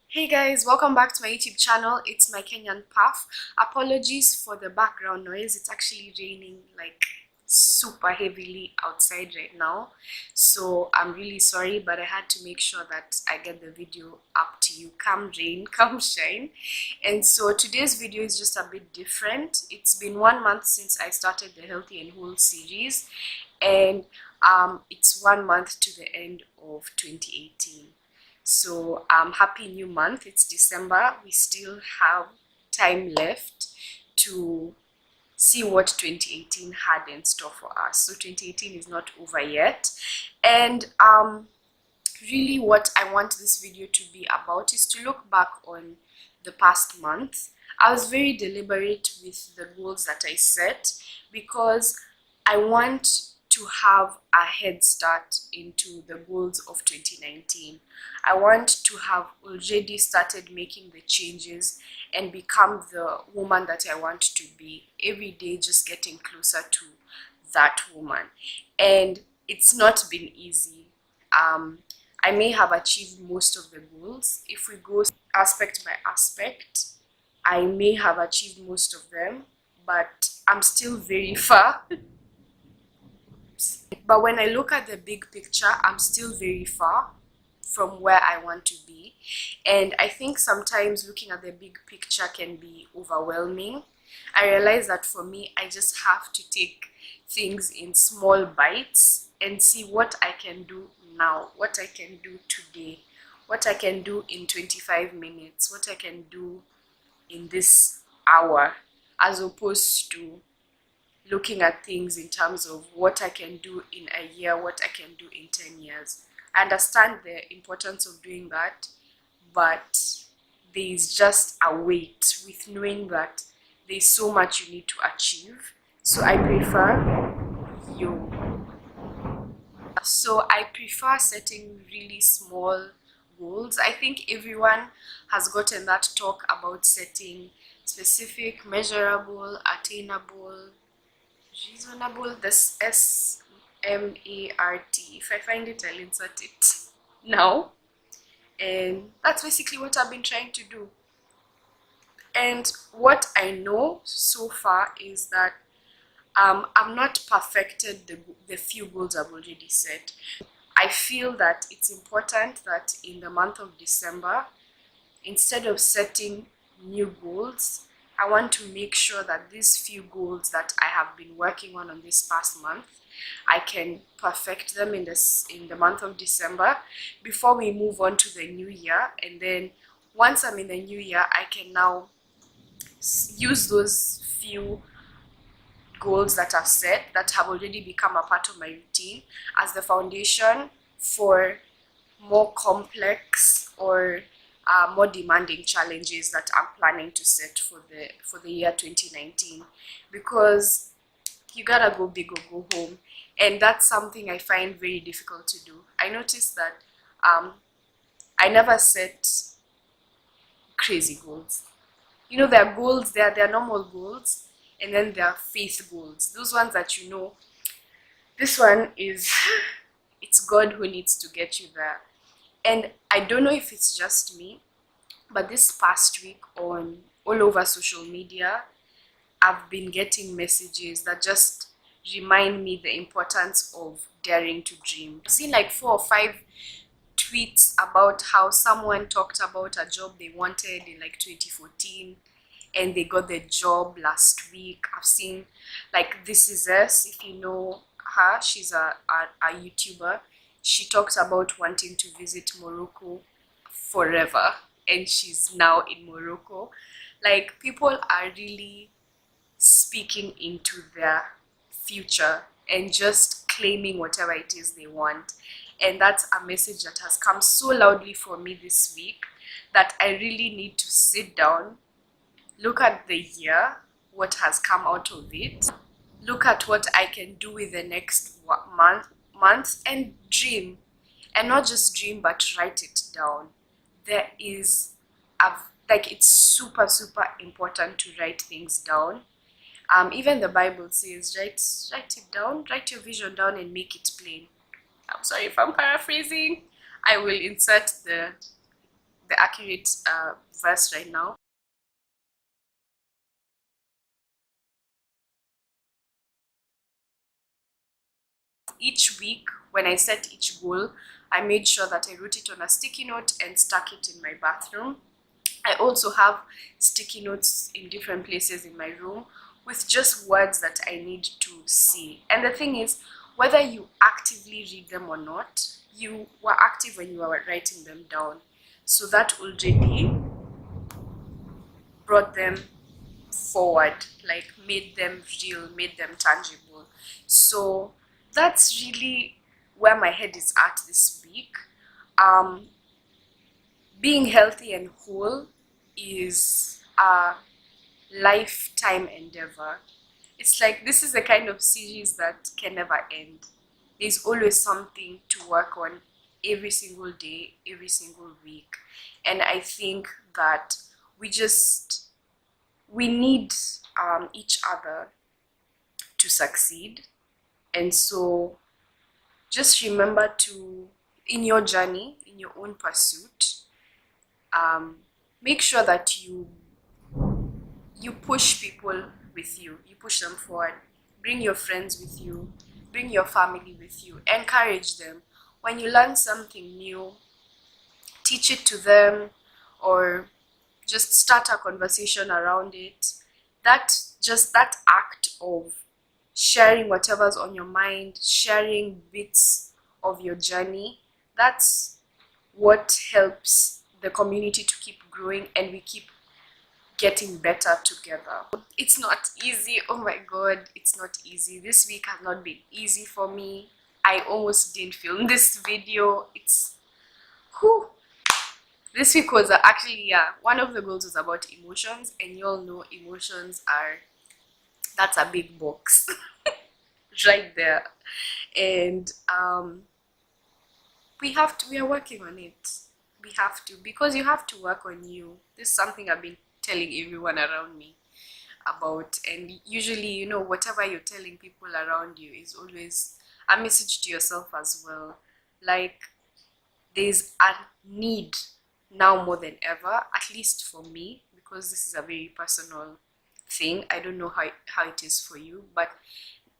Hey guys, welcome back to my YouTube channel. It's my Kenyan Puff. Apologies for the background noise. It's actually raining like super heavily outside right now. So I'm really sorry, but I had to make sure that I get the video up to you. Come rain, come shine. And so today's video is just a bit different. It's been 1 month since I started the Healthy and Whole series, and it's 1 month to the end of 2018. So happy new month. It's December. We still have time left to see what 2018 had in store for us. So 2018 is not over yet. And really what I want this video to be about is to look back on the past month. I was very deliberate with the goals that I set because I want to have a head start into the goals of 2019. I want to have already started making the changes and become the woman that I want to be, every day just getting closer to that woman. And it's not been easy. I may have achieved most of the goals. If we go aspect by aspect, I may have achieved most of them, but I'm still very far. But when I look at the big picture, I'm still very far from where I want to be. And I think sometimes looking at the big picture can be overwhelming. I realize that for me, I just have to take things in small bites and see what I can do now, what I can do today, what I can do in 25 minutes, what I can do in this hour, as opposed to looking at things in terms of what I can do in a year, what I can do in 10 years. I understand the importance of doing that, but there is just a weight with knowing that there's so much you need to achieve. So I prefer setting really small goals. I think everyone has gotten that talk about setting specific, measurable, attainable, reasonable, this SMART. If I find it, I'll insert it now. And that's basically what I've been trying to do. And what I know so far is that I've not perfected the few goals I've already set. I feel that it's important that in the month of December, instead of setting new goals, I want to make sure that these few goals that I have been working on this past month, I can perfect them in the month of December before we move on to the new year. And then once I'm in the new year, I can now use those few goals that I've set, that have already become a part of my routine, as the foundation for more complex or more demanding challenges that I'm planning to set for the year 2019. Because you gotta go big or go home, and that's something I find very difficult to do. I noticed that I never set crazy goals. You know, there are goals, there are normal goals, and then there are faith goals. Those ones that you know, this one is it's God who needs to get you there. And I don't know if it's just me, but this past week on all over social media, I've been getting messages that just remind me the importance of daring to dream. I've seen like 4 or 5 tweets about how someone talked about a job they wanted in like 2014 and they got the job last week. I've seen like This Is Us, if you know her, she's a YouTuber. She talked about wanting to visit Morocco forever, and she's now in Morocco. Like, people are really speaking into their future and just claiming whatever it is they want. And that's a message that has come so loudly for me this week that I really need to sit down, look at the year, what has come out of it, look at what I can do with the next month, and dream. And not just dream, but write it down. There is it's super important to write things down. Even the Bible says, write it down, write your vision down and make it plain. I'm sorry if I'm paraphrasing. I will insert the the accurate verse right now. Each week, when I set each goal, I made sure that I wrote it on a sticky note and stuck it in my bathroom. I also have sticky notes in different places in my room with just words that I need to see. And the thing is, whether you actively read them or not, you were active when you were writing them down. So that already brought them forward, like made them real, made them tangible. So that's really where my head is at this week. Being healthy and whole is a lifetime endeavor. It's like this is the kind of series that can never end. There's always something to work on every single day, every single week. And I think that we need each other to succeed. And so just remember to, in your journey, in your own pursuit, make sure that you push people with you, you push them forward, bring your friends with you, bring your family with you, encourage them. When you learn something new, teach it to them, or just start a conversation around it. That act of sharing whatever's on your mind, sharing bits of your journey, that's what helps the community to keep growing, and we keep getting better together. It's not easy. Oh my god, it's not easy. This week has not been easy for me. I almost didn't film this video. This week was actually, one of the goals was about emotions, and you all know emotions that's a big box right there. And we are working on it. We have to, because you have to work on you. This is something I've been telling everyone around me about, and usually, whatever you're telling people around you is always a message to yourself as well. Like, there's a need now more than ever, at least for me, because this is a very personal thing. I don't know how it is for you, but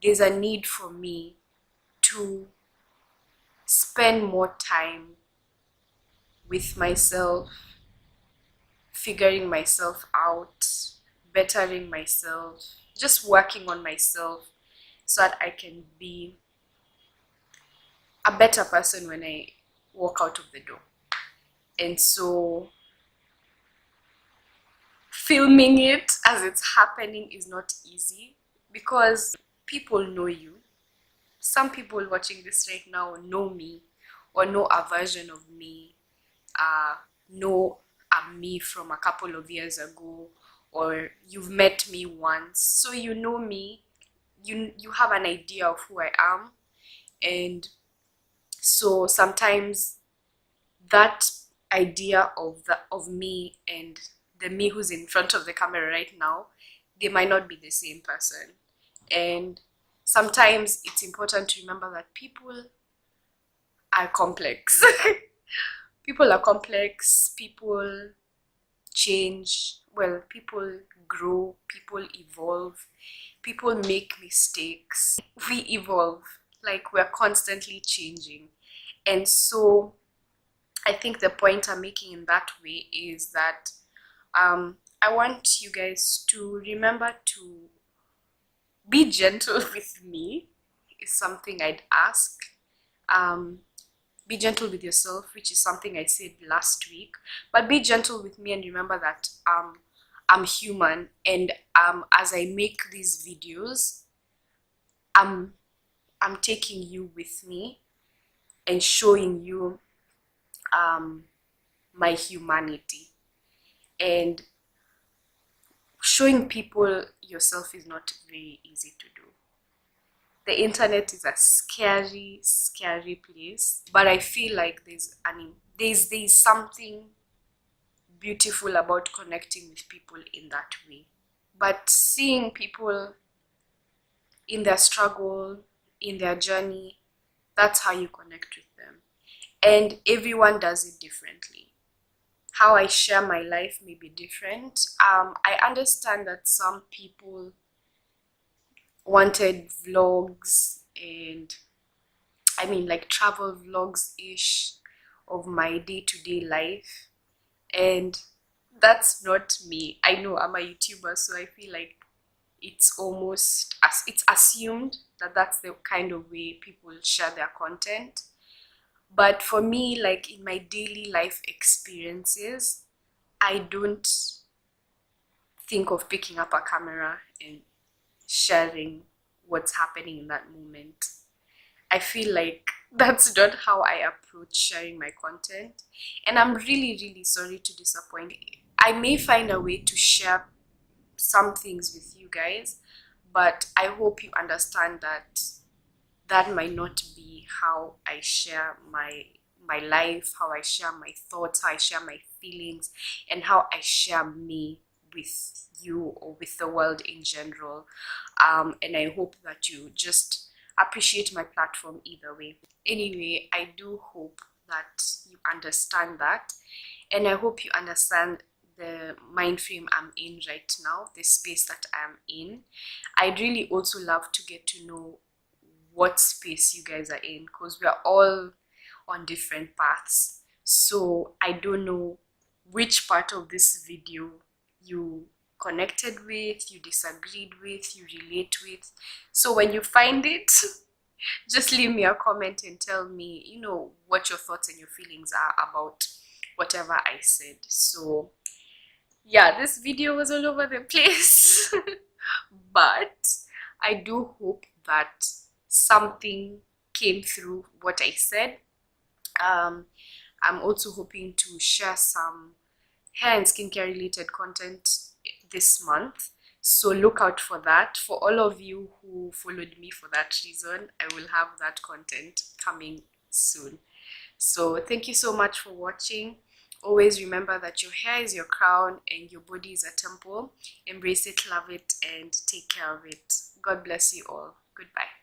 there's a need for me to spend more time with myself, figuring myself out, bettering myself, just working on myself so that I can be a better person when I walk out of the door. And so filming it as it's happening is not easy, because people know you. Some people watching this right now know me, or know a version of me, know a me from a couple of years ago, or you've met me once, so you know me, you have an idea of who I am. And so sometimes that idea of me and the me who's in front of the camera right now, they might not be the same person. And sometimes it's important to remember that people are complex. People are complex, people change, well, people grow, people evolve, people make mistakes. We evolve, like we're constantly changing. And so I think the point I'm making in that way is that I want you guys to remember to be gentle with me, is something I'd ask. Be gentle with yourself, which is something I said last week, but be gentle with me, and remember that I'm human, and as I make these videos, I'm taking you with me and showing you my humanity. And showing people yourself is not very easy to do. The internet is a scary, scary place, but I feel like there's something beautiful about connecting with people in that way. But seeing people in their struggle, in their journey, that's how you connect with them. And everyone does it differently. how I share my life may be different. I understand that some people wanted vlogs, and I mean like travel vlogs ish of my day-to-day life, and that's not me. I know I'm a YouTuber, so I feel like it's almost as it's assumed that that's the kind of way people share their content. But for me, like in my daily life experiences, I don't think of picking up a camera and sharing what's happening in that moment. I feel like that's not how I approach sharing my content, and I'm really, really sorry to disappoint. I may find a way to share some things with you guys, but I hope you understand that that might not be how I share my life, how I share my thoughts, how I share my feelings, and how I share me with you or with the world in general. And I hope that you just appreciate my platform either way. Anyway, I do hope that you understand that, and I hope you understand the mind frame I'm in right now, the space that I'm in. I'd really also love to get to know what space you guys are in, because we are all on different paths. So I don't know which part of this video you connected with, you disagreed with, you relate with. So when you find it, just leave me a comment and tell me, you know, what your thoughts and your feelings are about whatever I said. So yeah, this video was all over the place, but I do hope that something came through what I said. I'm also hoping to share some hair and skincare related content this month, so look out for that. For all of you who followed me for that reason, I will have that content coming soon. So thank you so much for watching. Always remember that your hair is your crown and your body is a temple. Embrace it, love it, and take care of it. God bless you all. Goodbye.